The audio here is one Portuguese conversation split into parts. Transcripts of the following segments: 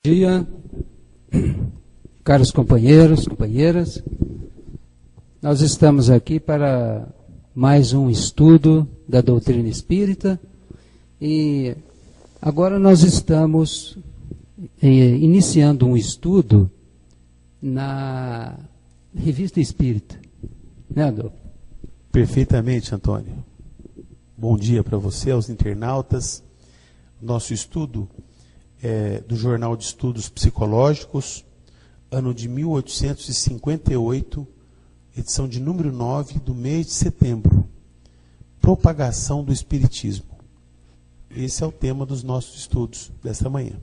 Dia, caros companheiros, companheiras, nós estamos aqui para mais um estudo da doutrina espírita e agora nós estamos iniciando um estudo na Revista Espírita, né, Adolfo? Perfeitamente, Antônio. Bom dia para você, aos internautas. Nosso estudo é do Jornal de Estudos Psicológicos, ano de 1858, edição de número 9, do mês de setembro. Propagação do Espiritismo. Esse é o tema dos nossos estudos desta manhã.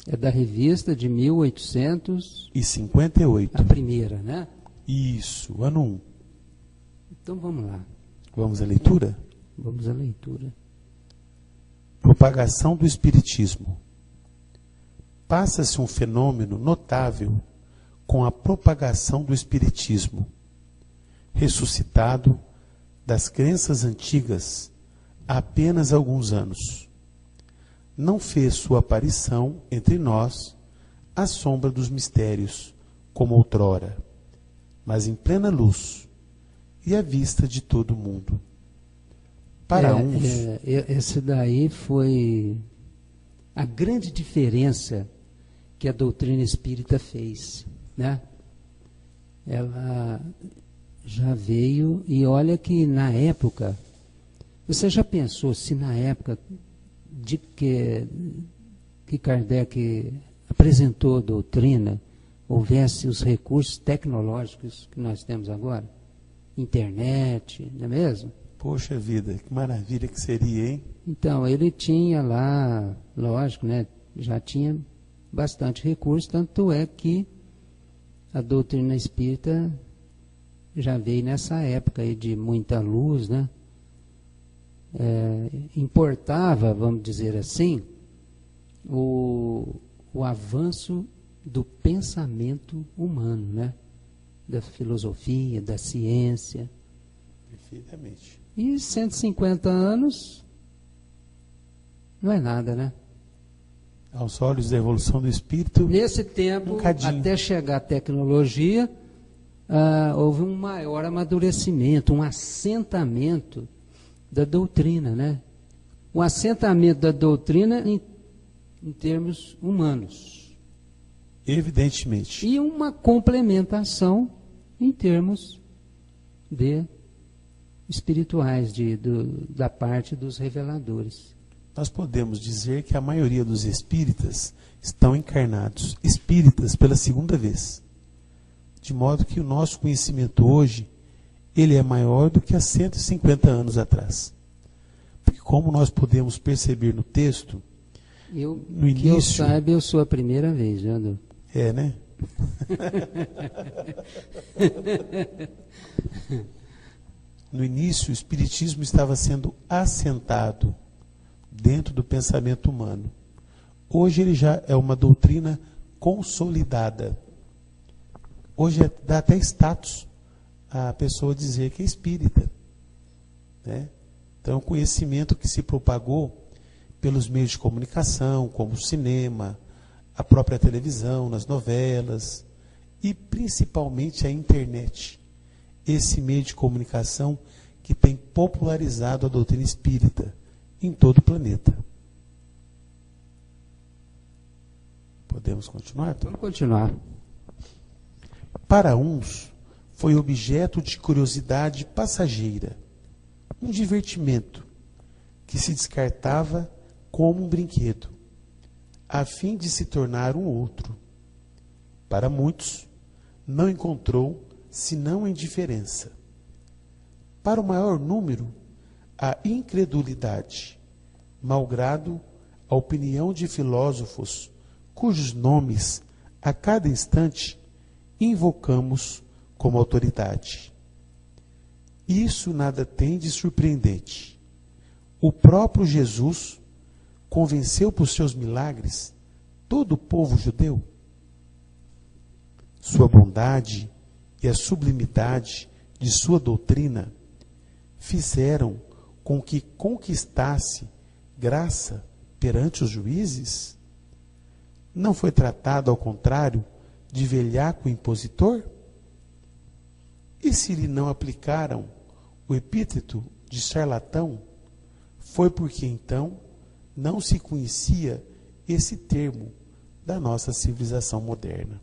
É da revista de 1858. A primeira, né? Isso, ano 1. Então vamos lá. Vamos à leitura? Vamos à leitura. Propagação do Espiritismo. Passa-se um fenômeno notável com a propagação do Espiritismo, ressuscitado das crenças antigas há apenas alguns anos. Não fez sua aparição entre nós à sombra dos mistérios, como outrora, mas em plena luz e à vista de todo mundo. Para uns... Esse daí foi a grande diferença que a doutrina espírita fez, né? Ela já veio, e olha que na época, você já pensou se na época de que Kardec apresentou a doutrina, houvesse os recursos tecnológicos que nós temos agora? Internet, não é mesmo? Poxa vida, que maravilha que seria, hein? Então, ele tinha lá, lógico, né? Já tinha bastante recurso, tanto é que a doutrina espírita já veio nessa época aí de muita luz, né? Importava, vamos dizer assim, o avanço do pensamento humano, né? Da filosofia, da ciência. Perfeitamente. E 150 anos não é nada, né? Aos olhos da evolução do espírito. Nesse tempo, até chegar a tecnologia, houve um maior amadurecimento, um assentamento da doutrina, né? Um assentamento da doutrina em termos humanos. Evidentemente. E uma complementação em termos espirituais, da parte dos reveladores. Nós podemos dizer que a maioria dos espíritas estão encarnados, espíritas pela segunda vez. De modo que o nosso conhecimento hoje, ele é maior do que há 150 anos atrás. Porque como nós podemos perceber no texto, no início... Que eu saiba, eu sou a primeira vez, já Adolfo? É, né? No início, o Espiritismo estava sendo assentado dentro do pensamento humano. Hoje ele já é uma doutrina consolidada. Hoje dá até status a pessoa dizer que é espírita, né? Então é um conhecimento que se propagou pelos meios de comunicação, como o cinema, a própria televisão, nas novelas e principalmente a internet. Esse meio de comunicação que tem popularizado a doutrina espírita em todo o planeta. Podemos continuar, Tom? Vamos continuar. Para uns, foi objeto de curiosidade passageira, um divertimento que se descartava como um brinquedo, a fim de se tornar um outro. Para muitos, não encontrou senão a indiferença. Para o maior número, a incredulidade, malgrado a opinião de filósofos cujos nomes a cada instante invocamos como autoridade. Isso nada tem de surpreendente. O próprio Jesus convenceu por seus milagres todo o povo judeu. Sua bondade e a sublimidade de sua doutrina fizeram com que conquistasse graça perante os juízes? não foi tratado, ao contrário, de velhaco impositor? E se lhe não aplicaram o epíteto de charlatão, foi porque então não se conhecia esse termo da nossa civilização moderna.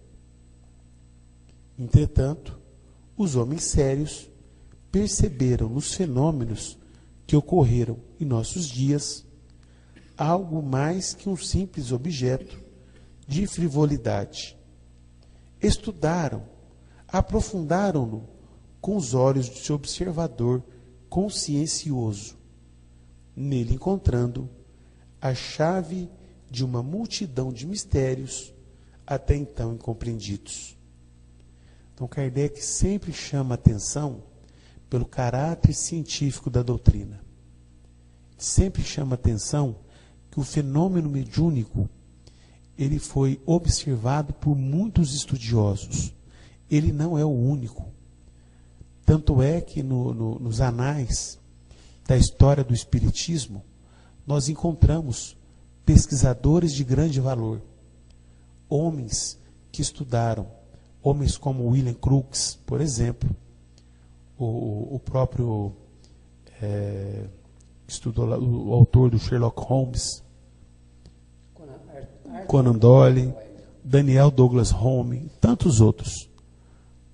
Entretanto, os homens sérios perceberam nos fenômenos que ocorreram em nossos dias algo mais que um simples objeto de frivolidade. Estudaram, aprofundaram-no com os olhos de observador consciencioso, nele encontrando a chave de uma multidão de mistérios até então incompreendidos. Então, Kardec sempre chama atenção pelo caráter científico da doutrina. Sempre chama atenção que o fenômeno mediúnico ele foi observado por muitos estudiosos. Ele não é o único. Tanto é que nos anais da história do Espiritismo, nós encontramos pesquisadores de grande valor, homens que estudaram, homens como William Crookes, por exemplo, o próprio estudou o autor do Sherlock Holmes, Conan Doyle, Daniel Douglas Home, tantos outros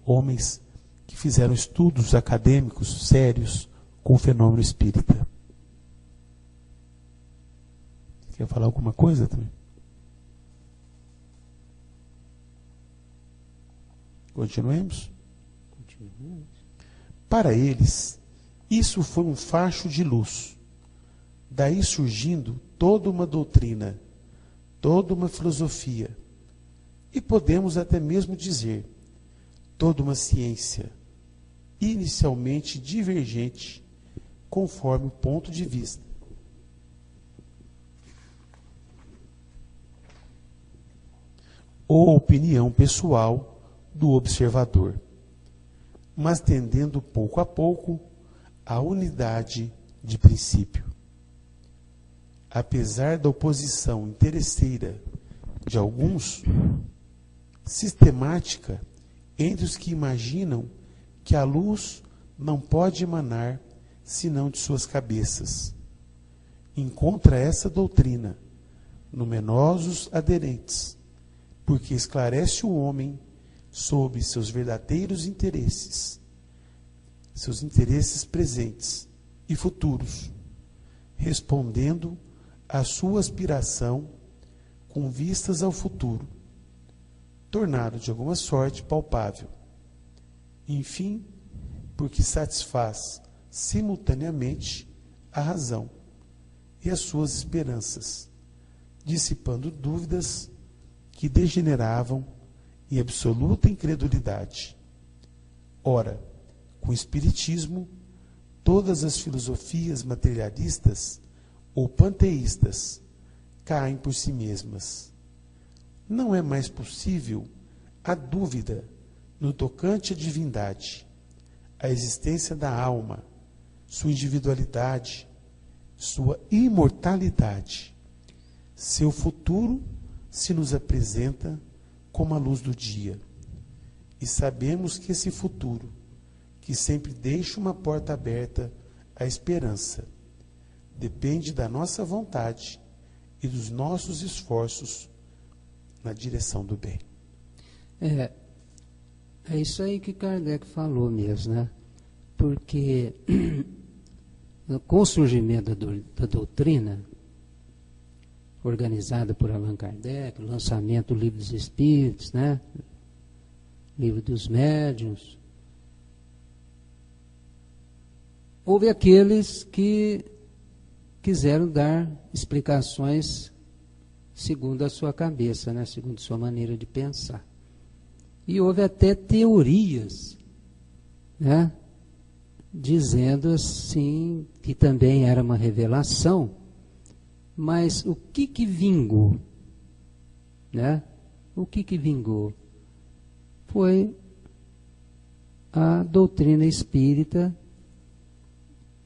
homens que fizeram estudos acadêmicos sérios com o fenômeno espírita. Quer falar alguma coisa também? Continuemos? Para eles, isso foi um facho de luz. Daí surgindo toda uma doutrina, toda uma filosofia, e podemos até mesmo dizer, toda uma ciência, inicialmente divergente, conforme o ponto de vista. Ou opinião pessoal do observador, mas tendendo pouco a pouco à unidade de princípio. Apesar da oposição interesseira de alguns, sistemática entre os que imaginam que a luz não pode emanar senão de suas cabeças. Encontra essa doutrina numerosos aderentes, porque esclarece o homem sobre seus verdadeiros interesses, seus interesses presentes e futuros, respondendo à sua aspiração com vistas ao futuro, tornado de alguma sorte palpável. Enfim, porque satisfaz simultaneamente a razão e as suas esperanças, dissipando dúvidas que degeneravam em absoluta incredulidade. Ora, com o Espiritismo, todas as filosofias materialistas ou panteístas caem por si mesmas. Não é mais possível a dúvida no tocante à divindade, à existência da alma, sua individualidade, sua imortalidade. Seu futuro se nos apresenta como a luz do dia. E sabemos que esse futuro, que sempre deixa uma porta aberta à esperança, depende da nossa vontade e dos nossos esforços na direção do bem. É isso aí que Kardec falou mesmo, né? Porque com o surgimento da doutrina, organizada por Allan Kardec, o lançamento do Livro dos Espíritos, né? Livro dos Médiuns, houve aqueles que quiseram dar explicações segundo a sua cabeça, né? Segundo a sua maneira de pensar. E houve até teorias, né? Dizendo assim que também era uma revelação, mas o que vingou, né? O que vingou foi a doutrina espírita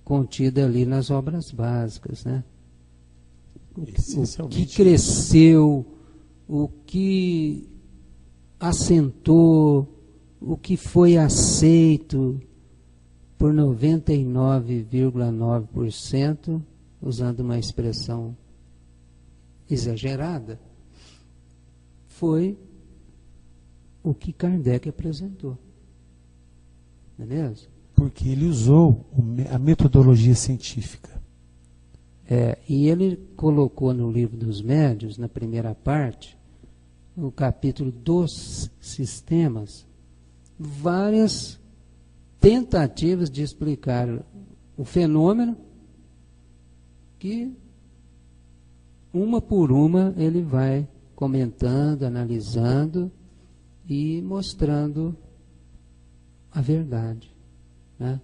contida ali nas obras básicas, né? O que cresceu o que assentou, o que foi aceito por 99,9%, usando uma expressão exagerada, foi o que Kardec apresentou. Não é mesmo? Porque ele usou a metodologia científica. E ele colocou no Livro dos Médiuns, na primeira parte, no capítulo dos sistemas, várias tentativas de explicar o fenômeno, que uma por uma ele vai comentando, analisando e mostrando a verdade, né?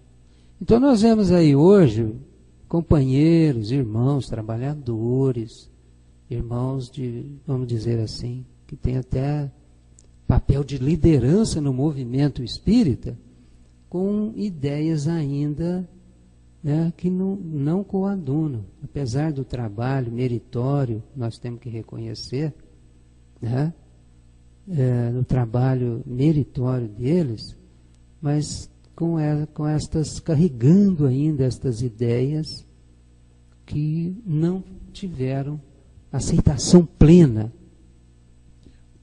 Então nós vemos aí hoje companheiros, irmãos, trabalhadores, irmãos vamos dizer assim, que tem até papel de liderança no movimento espírita, com ideias ainda, né, que não coadunam. Apesar do trabalho meritório, nós temos que reconhecer, né, no trabalho meritório deles, mas carregando ainda estas ideias que não tiveram aceitação plena.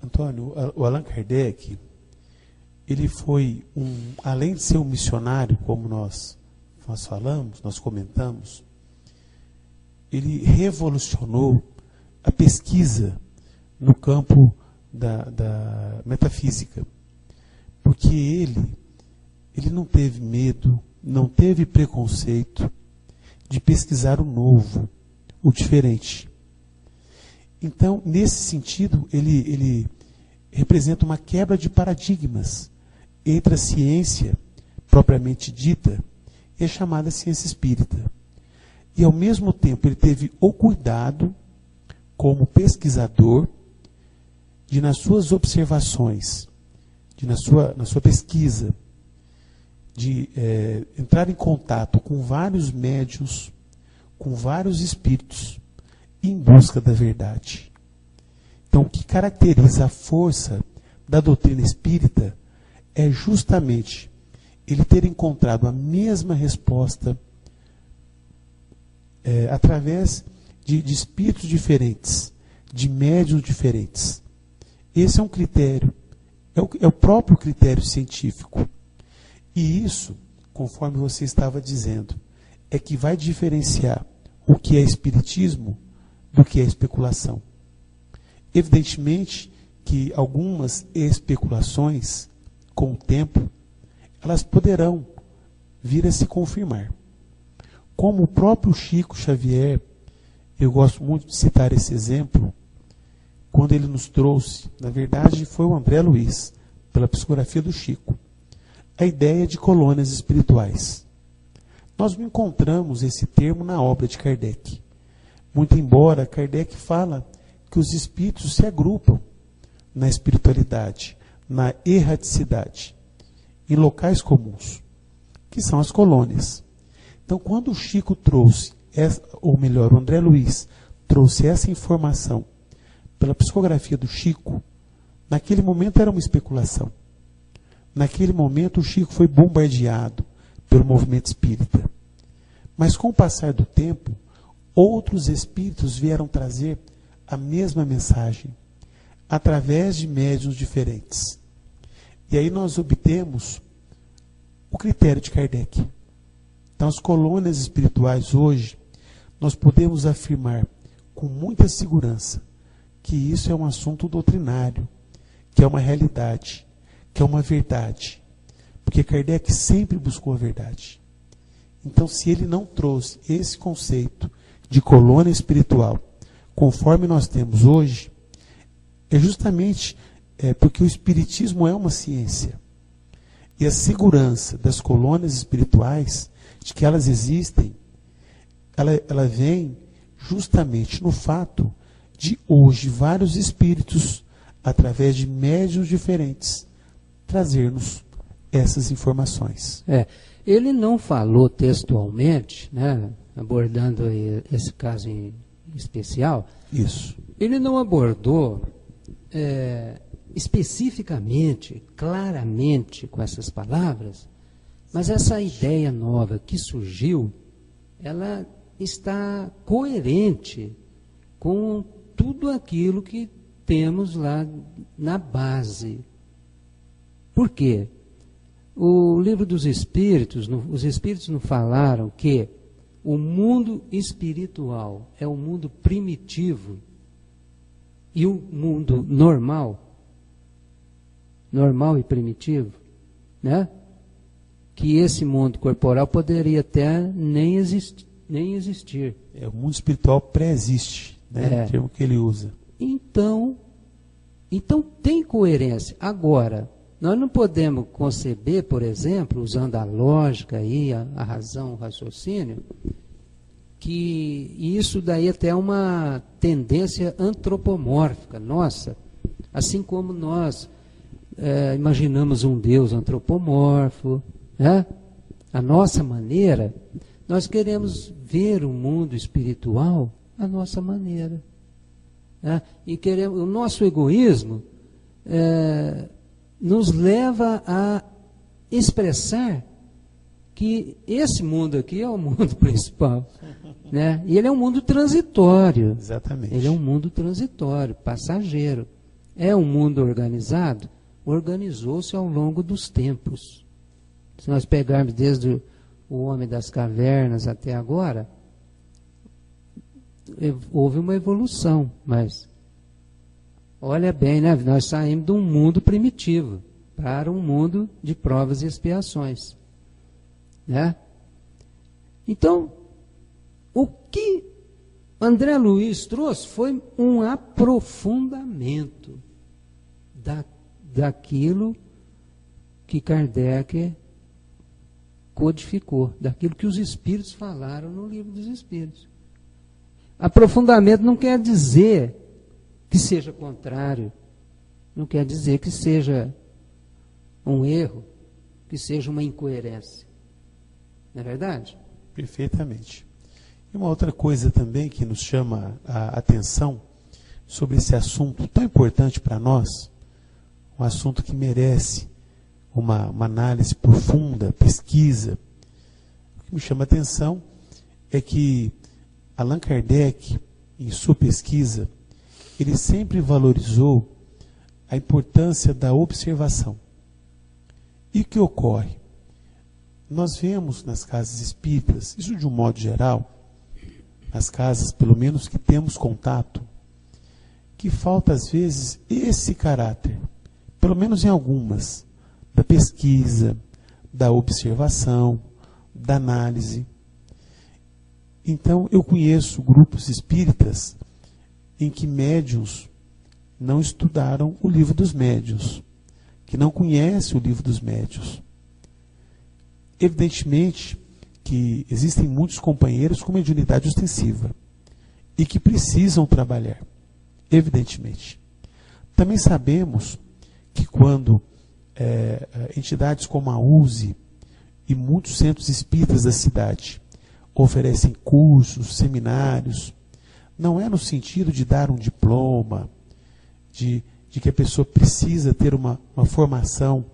Antônio, o Allan Kardec, ele foi além de ser um missionário, como nós falamos, nós comentamos, ele revolucionou a pesquisa no campo da metafísica, porque ele não teve medo, não teve preconceito de pesquisar o novo, o diferente. Então, nesse sentido, ele representa uma quebra de paradigmas entre a ciência propriamente dita e a chamada ciência espírita. E, ao mesmo tempo, ele teve o cuidado, como pesquisador, de, nas suas observações, na sua pesquisa, de entrar em contato com vários médiuns, com vários espíritos, em busca da verdade. Então, o que caracteriza a força da doutrina espírita é justamente ele ter encontrado a mesma resposta através de espíritos diferentes, de médiuns diferentes. Esse é um critério, é o próprio critério científico. E isso, conforme você estava dizendo, é que vai diferenciar o que é espiritismo do que é especulação. Evidentemente que algumas especulações, com o tempo, elas poderão vir a se confirmar. Como o próprio Chico Xavier, eu gosto muito de citar esse exemplo, quando ele nos trouxe, na verdade foi o André Luiz, pela psicografia do Chico, a ideia de colônias espirituais. Nós não encontramos esse termo na obra de Kardec. Muito embora Kardec fala que os espíritos se agrupam na espiritualidade, na erraticidade, em locais comuns, que são as colônias. Então, quando o Chico trouxe, ou melhor, o André Luiz trouxe essa informação pela psicografia do Chico, naquele momento era uma especulação. Naquele momento o Chico foi bombardeado pelo movimento espírita. Mas com o passar do tempo, outros espíritos vieram trazer a mesma mensagem, através de médiuns diferentes. E aí nós obtemos o critério de Kardec. Então, as colônias espirituais hoje, nós podemos afirmar com muita segurança que isso é um assunto doutrinário, que é uma realidade, que é uma verdade. Porque Kardec sempre buscou a verdade. Então, se ele não trouxe esse conceito de colônia espiritual, conforme nós temos hoje, é justamente porque o espiritismo é uma ciência. E a segurança das colônias espirituais, de que elas existem, ela vem justamente no fato de hoje vários espíritos, através de médiuns diferentes, trazer-nos essas informações. Ele não falou textualmente, né, abordando esse caso em especial. Isso. Ele não abordou especificamente, claramente com essas palavras, mas essa ideia nova que surgiu, ela está coerente com tudo aquilo que temos lá na base. Por quê? O livro dos Espíritos, os Espíritos nos falaram que o mundo espiritual é o mundo primitivo e o mundo normal e primitivo, né? Que esse mundo corporal poderia até nem existir. O mundo espiritual pré-existe, né? O termo que ele usa. Então tem coerência. Agora, nós não podemos conceber, por exemplo, usando a lógica aí, a razão, o raciocínio, que isso daí até é uma tendência antropomórfica nossa, assim como nós imaginamos um Deus antropomorfo, né? A nossa maneira, nós queremos ver o mundo espiritual à nossa maneira. E o nosso egoísmo nos leva a expressar que esse mundo aqui é o mundo principal, né? E ele é um mundo transitório. Exatamente. Ele é um mundo transitório, passageiro. É um mundo organizado? Organizou-se ao longo dos tempos. Se nós pegarmos desde o homem das cavernas até agora, houve uma evolução, mas olha bem, né? Nós saímos de um mundo primitivo para um mundo de provas e expiações, né? Então, o que André Luiz trouxe foi um aprofundamento daquilo que Kardec codificou, daquilo que os Espíritos falaram no Livro dos Espíritos. Aprofundamento não quer dizer que seja contrário, não quer dizer que seja um erro, que seja uma incoerência. Não é verdade? Perfeitamente. E uma outra coisa também que nos chama a atenção sobre esse assunto tão importante para nós, um assunto que merece uma análise profunda, pesquisa. O que me chama a atenção é que Allan Kardec, em sua pesquisa, ele sempre valorizou a importância da observação. E o que ocorre? Nós vemos nas casas espíritas, isso de um modo geral, nas casas, pelo menos que temos contato, que falta às vezes esse caráter, pelo menos em algumas, da pesquisa, da observação, da análise. Então, eu conheço grupos espíritas em que médiuns não estudaram o Livro dos Médiuns, que não conhecem o Livro dos Médiuns. Evidentemente que existem muitos companheiros com mediunidade ostensiva e que precisam trabalhar, evidentemente. Também sabemos que quando entidades como a USE e muitos centros espíritas da cidade oferecem cursos, seminários, não é no sentido de dar um diploma, de que a pessoa precisa ter uma formação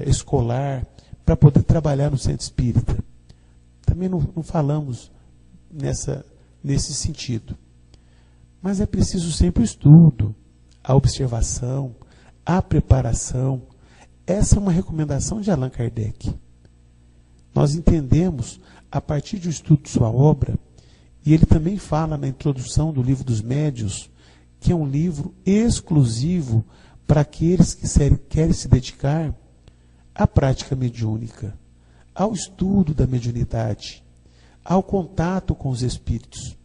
escolar para poder trabalhar no centro espírita. Também não falamos nesse sentido. Mas é preciso sempre o estudo, a observação, a preparação. Essa é uma recomendação de Allan Kardec. Nós entendemos, a partir do estudo de sua obra, e ele também fala na introdução do Livro dos Médiuns, que é um livro exclusivo para aqueles que querem se dedicar à prática mediúnica, ao estudo da mediunidade, ao contato com os espíritos.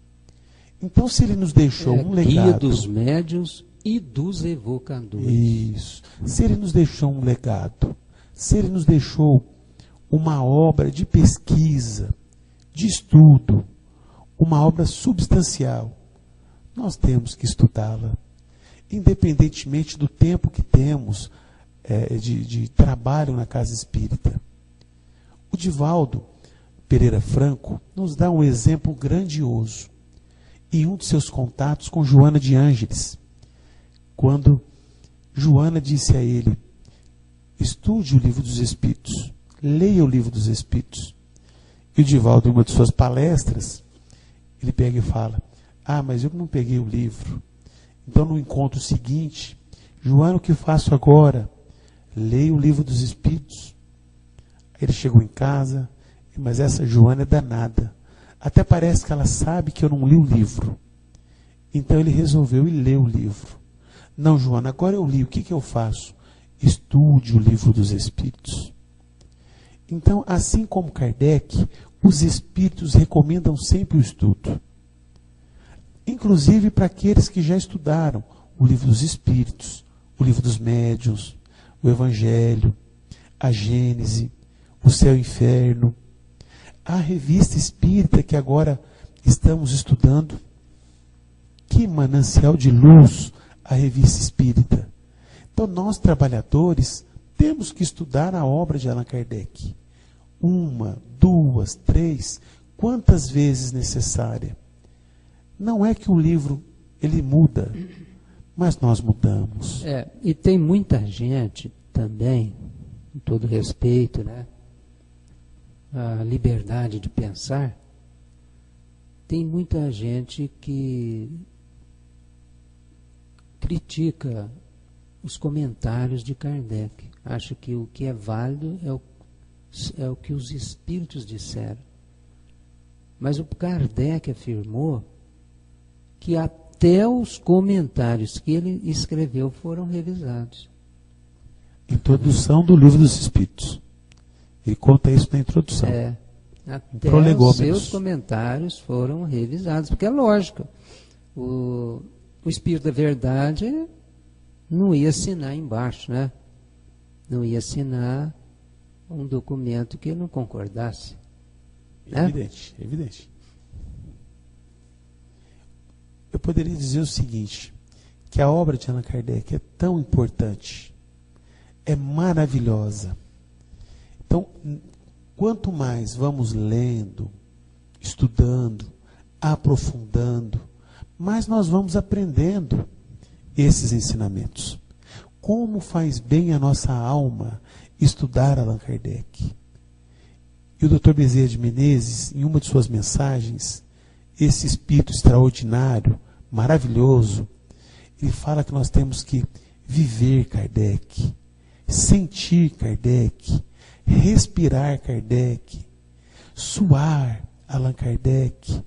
Então, se ele nos deixou um legado... Guia dos médiuns e dos evocadores. Isso. Se ele nos deixou um legado, se ele nos deixou uma obra de pesquisa, de estudo, uma obra substancial, nós temos que estudá-la, independentemente do tempo que temos de trabalho na casa espírita. O Divaldo Pereira Franco nos dá um exemplo grandioso em um de seus contatos com Joana de Ângeles, quando Joana disse a ele: estude o livro dos Espíritos, leia o livro dos Espíritos. E o Divaldo, em uma de suas palestras, ele pega e fala: mas eu não peguei o livro. Então, no encontro seguinte, Joana, o que faço agora? Leia o livro dos Espíritos. Aí ele chegou em casa: mas essa Joana é danada. Até parece que ela sabe que eu não li o livro. Então ele resolveu ir ler o livro. Não, Joana, agora eu li, o que eu faço? Estude o livro dos Espíritos. Então, assim como Kardec, os Espíritos recomendam sempre o estudo. Inclusive para aqueles que já estudaram o livro dos Espíritos, o livro dos Médiuns, o Evangelho, a Gênese, o Céu e o Inferno, a Revista Espírita que agora estamos estudando. Que manancial de luz a Revista Espírita. Então nós, trabalhadores, temos que estudar a obra de Allan Kardec. 1, 2, 3, quantas vezes necessária. Não é que o livro ele muda, mas nós mudamos. E tem muita gente também, com todo respeito, né? A liberdade de pensar, tem muita gente que critica os comentários de Kardec. Acha que o que é válido é o que os espíritos disseram. Mas o Kardec afirmou que até os comentários que ele escreveu foram revisados. Introdução do Livro dos Espíritos. Ele conta isso na introdução. Até os seus comentários foram revisados, porque é lógico. O Espírito da Verdade não ia assinar embaixo, né? Não ia assinar um documento que ele não concordasse. Evidente, evidente. Eu poderia dizer o seguinte, que a obra de Allan Kardec é tão importante, é maravilhosa. Então, quanto mais vamos lendo, estudando, aprofundando, mais nós vamos aprendendo esses ensinamentos. Como faz bem a nossa alma estudar Allan Kardec. E o Dr. Bezerra de Menezes, em uma de suas mensagens, esse espírito extraordinário, maravilhoso, ele fala que nós temos que viver Kardec, sentir Kardec, respirar Kardec, suar Allan Kardec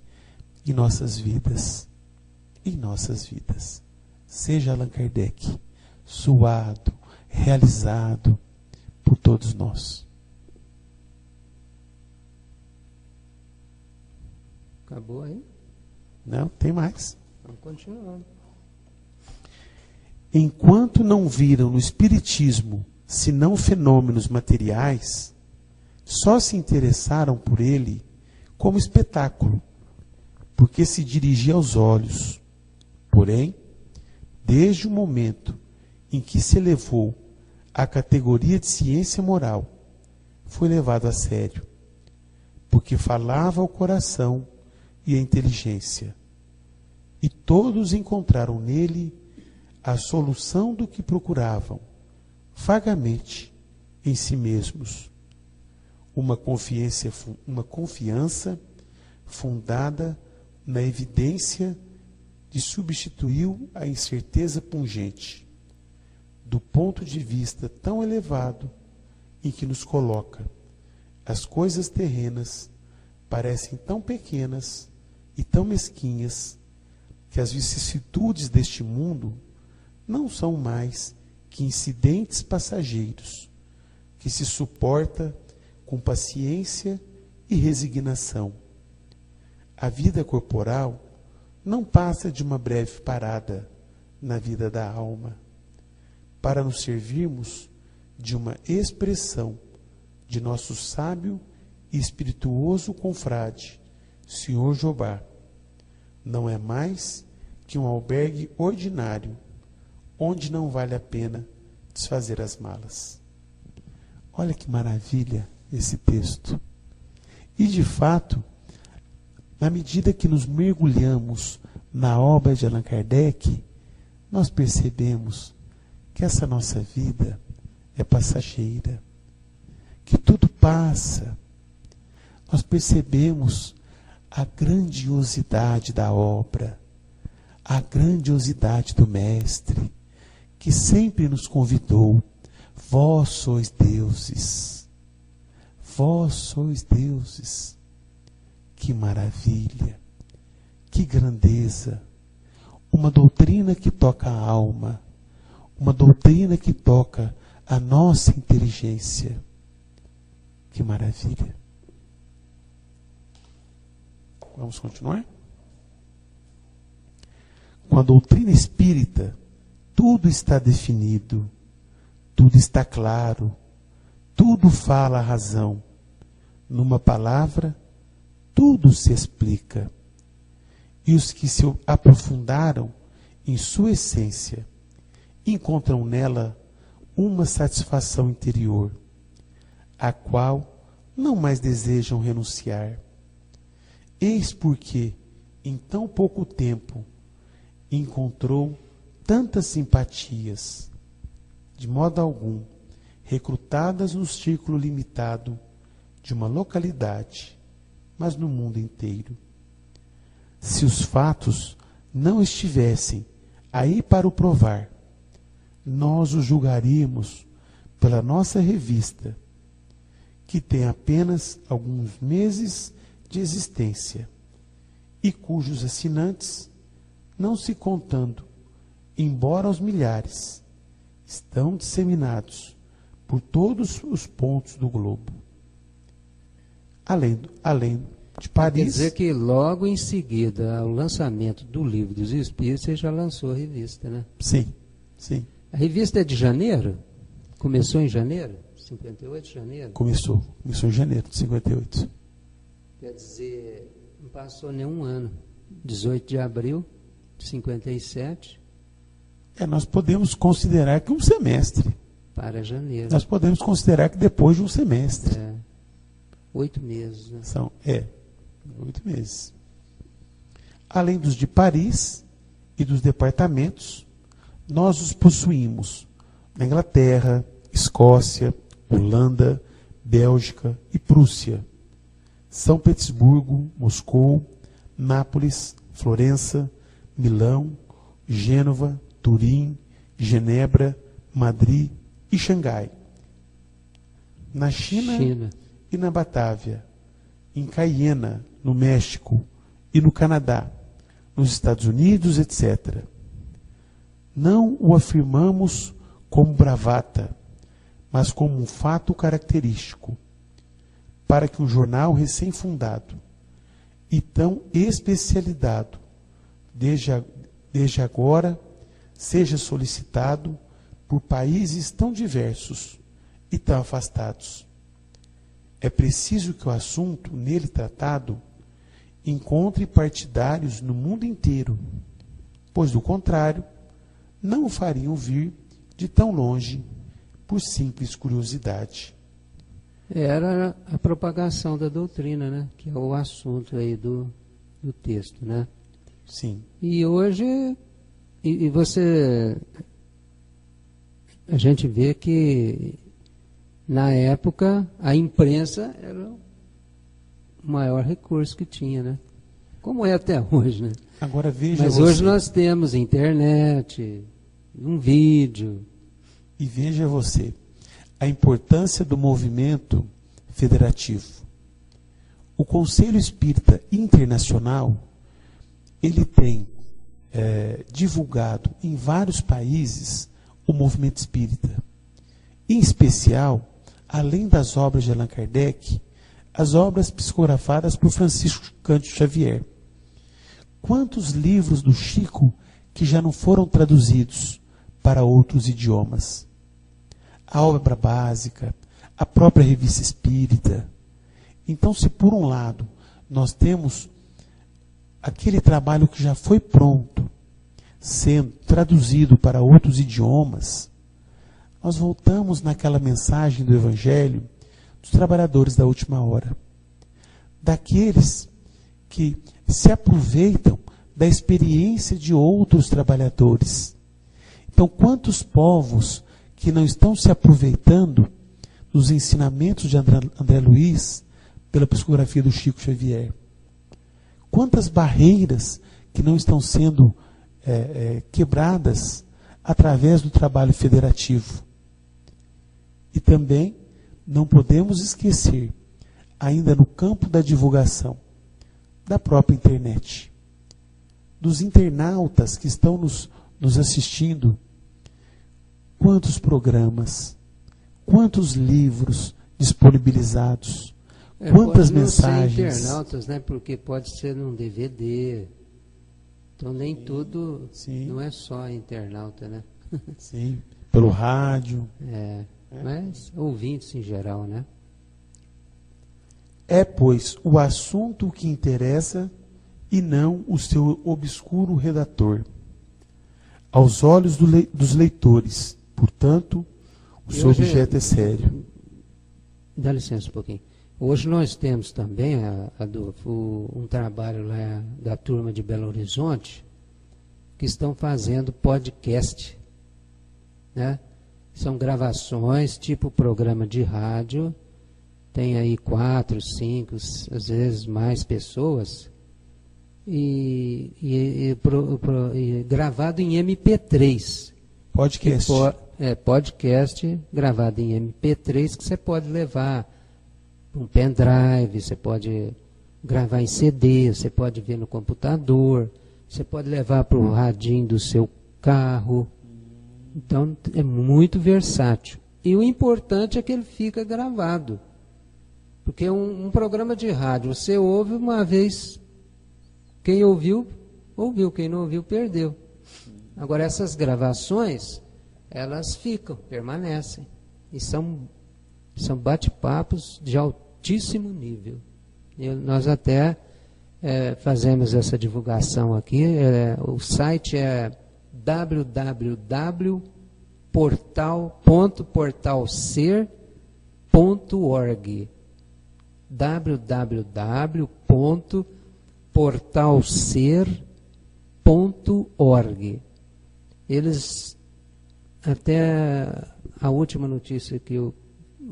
em nossas vidas. Em nossas vidas. Seja Allan Kardec suado, realizado por todos nós. Acabou aí? Não, tem mais. Vamos continuar. Enquanto não viram no Espiritismo senão fenômenos materiais, só se interessaram por ele como espetáculo, porque se dirigia aos olhos. Porém, desde o momento em que se elevou à categoria de ciência moral, foi levado a sério, porque falava ao coração e à inteligência, e todos encontraram nele a solução do que procuravam, vagamente, em si mesmos. Uma confiança fundada na evidência de substituiu a incerteza pungente, do ponto de vista tão elevado em que nos coloca. As coisas terrenas parecem tão pequenas e tão mesquinhas que as vicissitudes deste mundo não são mais que incidentes passageiros que se suporta com paciência e resignação. A vida corporal não passa de uma breve parada na vida da alma, para nos servirmos de uma expressão de nosso sábio e espirituoso confrade, Sr. Jobá. Não é mais que um albergue ordinário, onde não vale a pena desfazer as malas. Olha que maravilha esse texto. E, de fato, na medida que nos mergulhamos na obra de Allan Kardec, nós percebemos que essa nossa vida é passageira, que tudo passa. Nós percebemos a grandiosidade da obra, a grandiosidade do Mestre, que sempre nos convidou: vós sois deuses, vós sois deuses. Que maravilha, que grandeza! Uma doutrina que toca a alma, uma doutrina que toca a nossa inteligência. Que maravilha! Vamos continuar? Com a doutrina espírita, tudo está definido, tudo está claro, tudo fala a razão. Numa palavra, tudo se explica. E os que se aprofundaram em sua essência encontram nela uma satisfação interior, a qual não mais desejam renunciar. Eis porque, em tão pouco tempo, encontrou tantas simpatias, de modo algum recrutadas no círculo limitado de uma localidade, mas no mundo inteiro. Se os fatos não estivessem aí para o provar, nós os julgaríamos pela nossa revista, que tem apenas alguns meses de existência e cujos assinantes, não se contando, embora aos milhares, estão disseminados por todos os pontos do globo. Além de Paris... Quer dizer que logo em seguida ao lançamento do Livro dos Espíritos, você já lançou a revista, né? Sim, sim. A revista é de janeiro? Começou em janeiro? 58 de janeiro? Começou em janeiro de 58. Quer dizer, não passou nenhum ano. 18 de abril de 57. Nós podemos considerar que um semestre. Para janeiro. Nós podemos considerar que depois de um semestre. 8 meses. Né? 8 meses. Além dos de Paris e dos departamentos, nós os possuímos na Inglaterra, Escócia, Holanda, Bélgica e Prússia, São Petersburgo, Moscou, Nápoles, Florença, Milão, Gênova, Turim, Genebra, Madrid e Xangai. Na China e na Batávia, em Cayena, no México e no Canadá, nos Estados Unidos, etc. Não o afirmamos como bravata, mas como um fato característico, para que um jornal recém-fundado e tão especializado, desde agora, seja solicitado por países tão diversos e tão afastados. É preciso que o assunto nele tratado encontre partidários no mundo inteiro, pois, do contrário, não o fariam vir de tão longe por simples curiosidade. Era a propagação da doutrina, né? Que é o assunto aí do texto, né? Sim. E hoje, a gente vê que na época a imprensa era o maior recurso que tinha, né? Como é até hoje, né? Agora veja Mas hoje nós temos internet, um vídeo. E veja você, a importância do movimento federativo. O Conselho Espírita Internacional, ele tem divulgado em vários países o movimento espírita. Em especial, além das obras de Allan Kardec, as obras psicografadas por Francisco Cândido Xavier. Quantos livros do Chico que já não foram traduzidos para outros idiomas? A obra básica, a própria revista espírita. Então, se por um lado nós temos aquele trabalho que já foi pronto, sendo traduzido para outros idiomas, nós voltamos naquela mensagem do Evangelho dos trabalhadores da última hora, daqueles que se aproveitam da experiência de outros trabalhadores Então, quantos povos que não estão se aproveitando dos ensinamentos de André Luiz pela psicografia do Chico Xavier? Quantas barreiras que não estão sendo quebradas através do trabalho federativo? E também não podemos esquecer, ainda no campo da divulgação, da própria internet, dos internautas que estão nos assistindo. Quantos programas, quantos livros disponibilizados, quantas mensagens. Pode não ser internautas, né? Porque pode ser num DVD. Então nem tudo, não é só internauta, né? Sim, pelo rádio. Mas ouvintes em geral, né? É, pois, o assunto que interessa e não o seu obscuro redator. Aos olhos dos leitores, portanto, o seu objeto é sério. Dá licença um pouquinho. Hoje nós temos também, Adolfo, um trabalho lá da turma de Belo Horizonte, que estão fazendo podcast, né? São gravações, tipo programa de rádio, tem aí 4, 5, às vezes mais pessoas, e gravado em MP3. Podcast. Podcast gravado em MP3 que você pode levar um pendrive, você pode gravar em CD, você pode ver no computador, você pode levar para o radinho do seu carro. Então é muito versátil. E o importante é que ele fica gravado. Porque um programa de rádio, você ouve uma vez, quem ouviu, ouviu, quem não ouviu, perdeu. Agora essas gravações, elas ficam, permanecem. E são bate-papos de altíssimo nível. Nós até fazemos essa divulgação aqui. O site é www.portalser.org www.portalser.org. Eles, até a última notícia o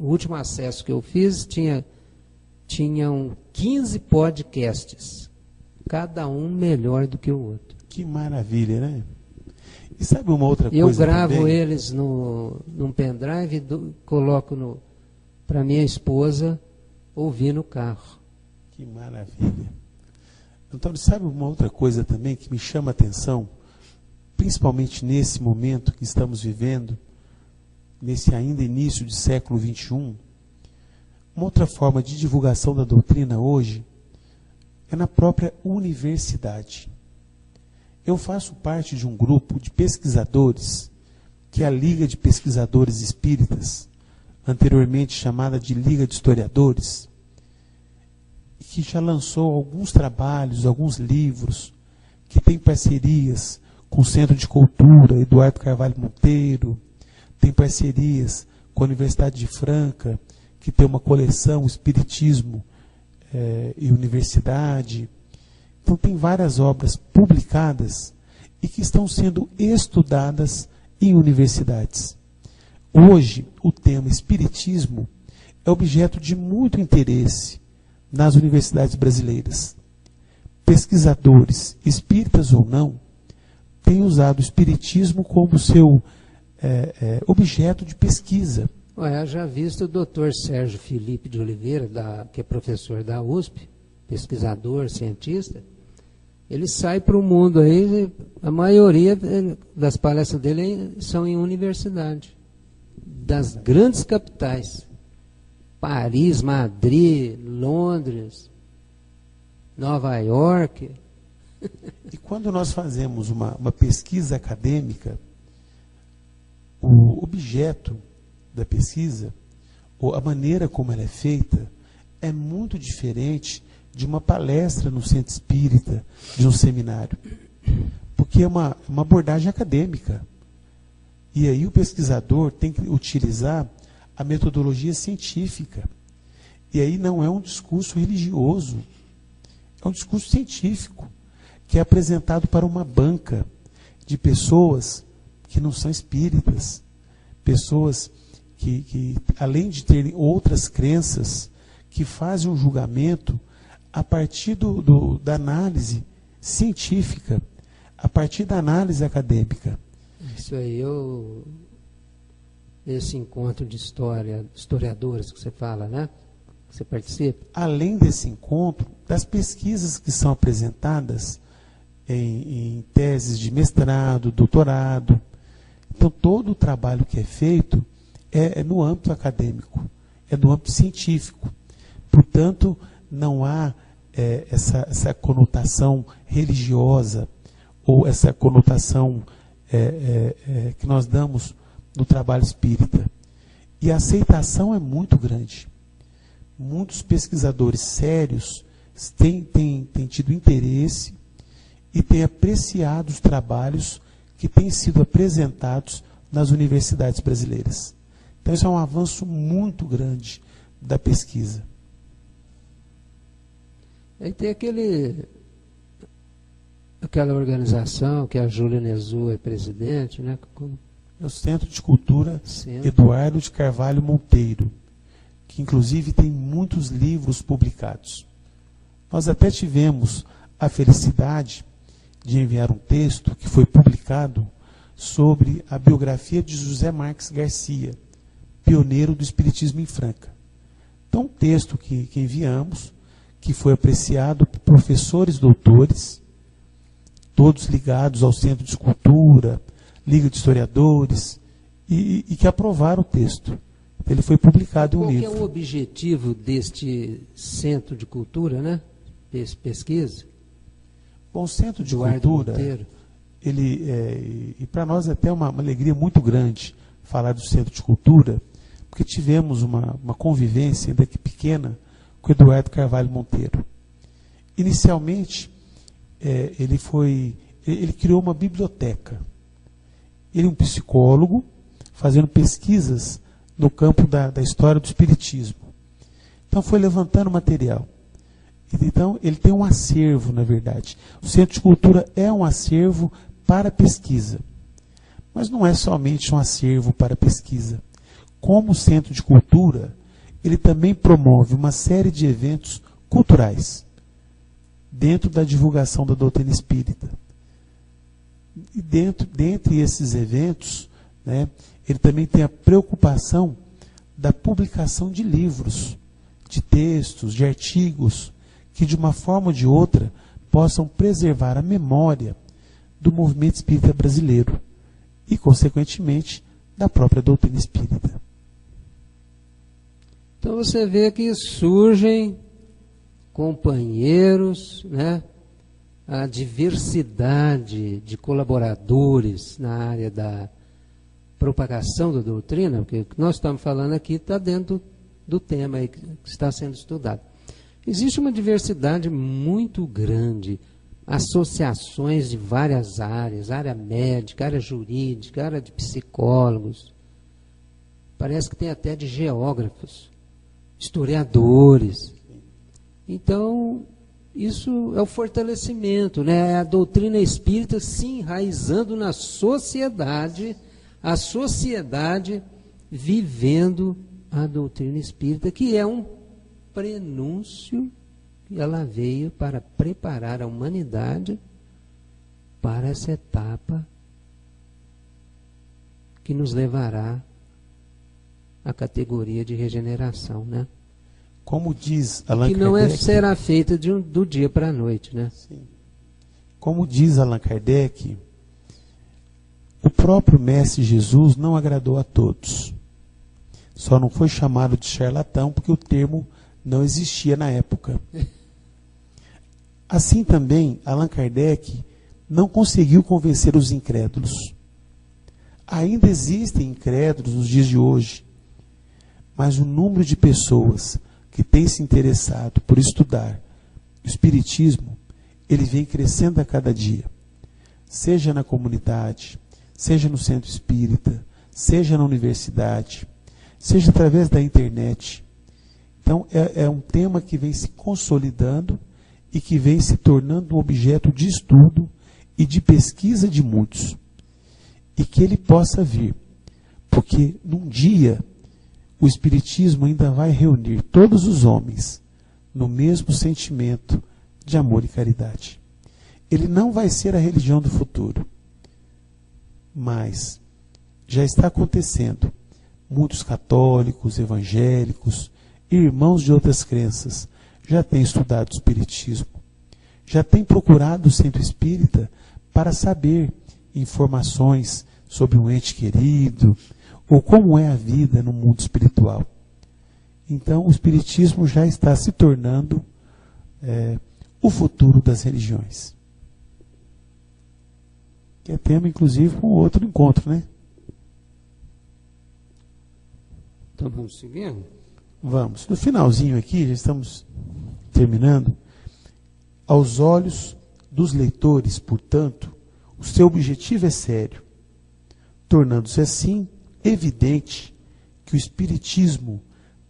último acesso que eu fiz, tinham 15 podcasts, cada um melhor do que o outro. Que maravilha, né? E sabe uma outra coisa? Eu gravo também? Eles num pendrive e coloco para minha esposa ouvir no carro. Que maravilha. Então, sabe uma outra coisa também que me chama a atenção, principalmente nesse momento que estamos vivendo, nesse ainda início de século XXI, uma outra forma de divulgação da doutrina hoje é na própria universidade. Eu faço parte de um grupo de pesquisadores, que é a Liga de Pesquisadores Espíritas, anteriormente chamada de Liga de Historiadores, que já lançou alguns trabalhos, alguns livros, que tem parcerias com o Centro de Cultura Eduardo Carvalho Monteiro, tem parcerias com a Universidade de Franca, que tem uma coleção Espiritismo e Universidade. Então tem várias obras publicadas e que estão sendo estudadas em universidades. Hoje, o tema Espiritismo é objeto de muito interesse nas universidades brasileiras. Pesquisadores, espíritas ou não, têm usado o Espiritismo como seu objeto de pesquisa. Eu já visto o Dr. Sérgio Felipe de Oliveira, que é professor da USP, pesquisador, cientista. Ele sai para o mundo aí, a maioria das palestras dele são em universidade, das grandes capitais. Paris, Madrid, Londres, Nova York. E quando nós fazemos uma pesquisa acadêmica, o objeto da pesquisa, ou a maneira como ela é feita, é muito diferente de uma palestra no centro espírita, de um seminário. Porque é uma abordagem acadêmica. E aí o pesquisador tem que utilizar a metodologia científica. E aí não é um discurso religioso, é um discurso científico, que é apresentado para uma banca de pessoas que não são espíritas, pessoas que além de terem outras crenças, que fazem um julgamento a partir da análise científica, a partir da análise acadêmica. Isso aí, esse encontro de historiadores que você fala, né? Que você participa. Além desse encontro, das pesquisas que são apresentadas em teses de mestrado, doutorado. Então, todo o trabalho que é feito é no âmbito acadêmico, é no âmbito científico. Portanto, não há essa conotação religiosa ou essa conotação que nós damos no trabalho espírita. E a aceitação é muito grande. Muitos pesquisadores sérios têm tido interesse e têm apreciado os trabalhos que têm sido apresentados nas universidades brasileiras. Então, isso é um avanço muito grande da pesquisa. Aí tem aquela organização que a Júlia Nezu é presidente, né? É o Centro de Cultura Eduardo de Carvalho Monteiro, que inclusive tem muitos livros publicados. Nós até tivemos a felicidade de enviar um texto que foi publicado sobre a biografia de José Marques Garcia, pioneiro do Espiritismo em Franca. Então, um texto que enviamos, que foi apreciado por professores doutores, todos ligados ao Centro de Cultura, Liga de Historiadores, e que aprovaram o texto. Ele foi publicado em um livro. Qual é o objetivo deste Centro de Cultura, né? Desse pesquisa? Bom, o Centro de Cultura, e para nós é até uma alegria muito grande falar do Centro de Cultura, porque tivemos uma convivência, ainda que pequena, com o Eduardo Carvalho Monteiro. Inicialmente, ele criou uma biblioteca. Ele é um psicólogo, fazendo pesquisas no campo da história do espiritismo. Então, foi levantando material. Então, ele tem um acervo, na verdade. O Centro de Cultura é um acervo para pesquisa. Mas não é somente um acervo para pesquisa. Como Centro de Cultura, ele também promove uma série de eventos culturais dentro da divulgação da doutrina espírita. E dentre esses eventos, né, ele também tem a preocupação da publicação de livros, de textos, de artigos, que de uma forma ou de outra possam preservar a memória do movimento espírita brasileiro e, consequentemente, da própria doutrina espírita. Então você vê que surgem companheiros, né? A diversidade de colaboradores na área da propagação da doutrina, porque o que nós estamos falando aqui está dentro do tema aí que está sendo estudado. Existe uma diversidade muito grande, associações de várias áreas, área médica, área jurídica, área de psicólogos, parece que tem até de geógrafos, historiadores. Então, isso é o fortalecimento, né? É a doutrina espírita se enraizando na sociedade, a sociedade vivendo a doutrina espírita, que é um prenúncio que ela veio para preparar a humanidade para essa etapa que nos levará à categoria de regeneração, né? Como diz Allan Kardec... Que não será feita do dia para a noite, né? Sim. Como diz Allan Kardec, o próprio Mestre Jesus não agradou a todos. Só não foi chamado de charlatão porque o termo não existia na época. Assim também, Allan Kardec não conseguiu convencer os incrédulos. Ainda existem incrédulos nos dias de hoje, mas o número de pessoas que têm se interessado por estudar o Espiritismo, ele vem crescendo a cada dia. Seja na comunidade, seja no centro espírita, seja na universidade, seja através da internet. Então, é um tema que vem se consolidando e que vem se tornando um objeto de estudo e de pesquisa de muitos. e que ele possa vir, porque num dia o Espiritismo ainda vai reunir todos os homens no mesmo sentimento de amor e caridade. Ele não vai ser a religião do futuro, mas já está acontecendo. Muitos católicos, evangélicos, irmãos de outras crenças já têm estudado o Espiritismo, já têm procurado o centro espírita para saber informações sobre um ente querido, ou como é a vida no mundo espiritual. Então, o Espiritismo já está se tornando o futuro das religiões. Que é tema, inclusive, com outro encontro, né? Então vamos seguindo? Vamos. No finalzinho aqui, já estamos terminando. Aos olhos dos leitores, portanto, o seu objetivo é sério, tornando-se assim evidente que o Espiritismo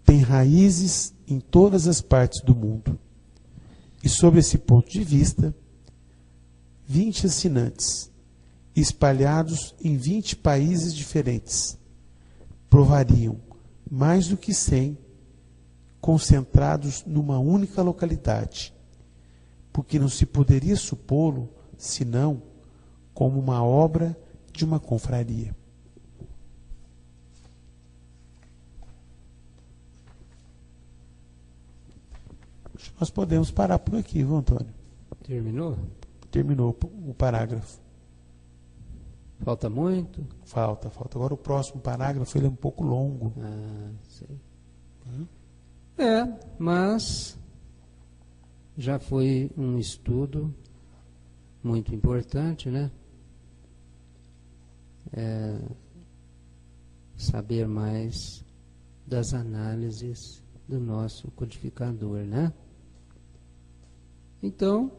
tem raízes em todas as partes do mundo. E sob esse ponto de vista, 20 assinantes, espalhados em 20 países diferentes, provariam mais do que 100 concentrados numa única localidade, porque não se poderia supô-lo, senão, como uma obra de uma confraria. Nós podemos parar por aqui, viu, Antônio? Terminou? Terminou o parágrafo. Falta muito? Falta. Agora o próximo parágrafo ele é um pouco longo. Sei. Mas já foi um estudo muito importante, né? Saber mais das análises do nosso codificador, né? Então,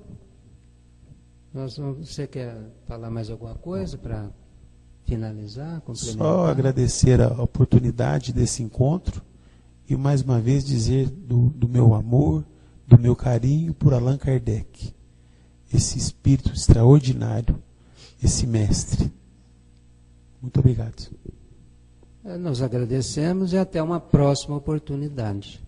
você quer falar mais alguma coisa para finalizar, complementar? Só agradecer a oportunidade desse encontro e mais uma vez dizer do meu amor, do meu carinho por Allan Kardec, esse espírito extraordinário, esse mestre. Muito obrigado. Nós agradecemos e até uma próxima oportunidade.